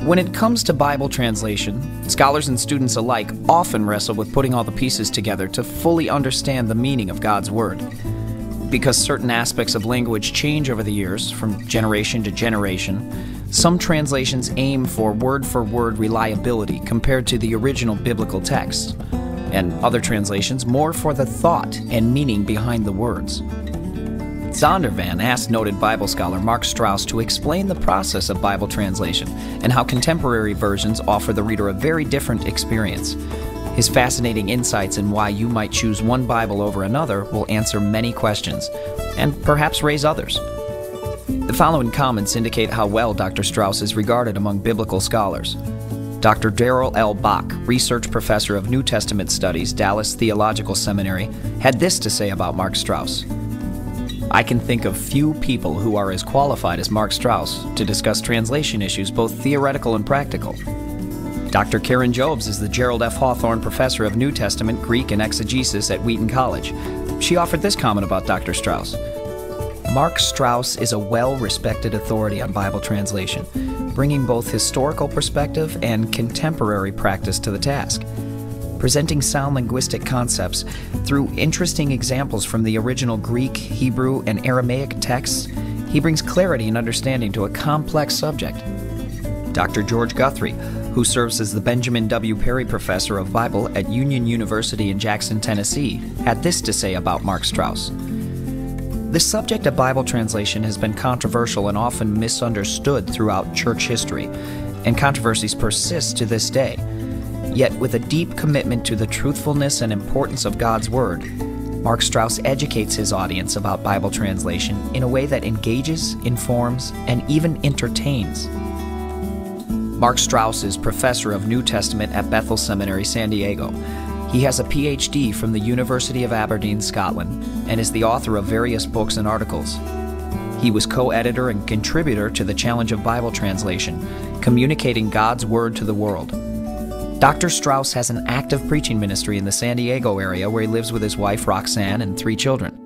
When it comes to Bible translation, scholars and students alike often wrestle with putting all the pieces together to fully understand the meaning of God's Word. Because certain aspects of language change over the years, from generation to generation, some translations aim for word-for-word reliability compared to the original biblical text, and other translations more for the thought and meaning behind the words. Zondervan asked noted Bible scholar Mark Strauss to explain the process of Bible translation and how contemporary versions offer the reader a very different experience. His fascinating insights in why you might choose one Bible over another will answer many questions, and perhaps raise others. The following comments indicate how well Dr. Strauss is regarded among biblical scholars. Dr. Darrell L. Bach, Research Professor of New Testament Studies, Dallas Theological Seminary, had this to say about Mark Strauss. I can think of few people who are as qualified as Mark Strauss to discuss translation issues, both theoretical and practical. Dr. Karen Jobes is the Gerald F. Hawthorne Professor of New Testament, Greek, and Exegesis at Wheaton College. She offered this comment about Dr. Strauss. Mark Strauss is a well-respected authority on Bible translation, bringing both historical perspective and contemporary practice to the task. Presenting sound linguistic concepts through interesting examples from the original Greek, Hebrew, and Aramaic texts, he brings clarity and understanding to a complex subject. Dr. George Guthrie, who serves as the Benjamin W. Perry Professor of Bible at Union University in Jackson, Tennessee, had this to say about Mark Strauss. The subject of Bible translation has been controversial and often misunderstood throughout church history, and controversies persist to this day. Yet, with a deep commitment to the truthfulness and importance of God's Word, Mark Strauss educates his audience about Bible translation in a way that engages, informs, and even entertains. Mark Strauss is Professor of New Testament at Bethel Seminary, San Diego. He has a PhD from the University of Aberdeen, Scotland, and is the author of various books and articles. He was co-editor and contributor to the Challenge of Bible Translation, Communicating God's Word to the World. Dr. Strauss has an active preaching ministry in the San Diego area where he lives with his wife Roxanne and 3 children.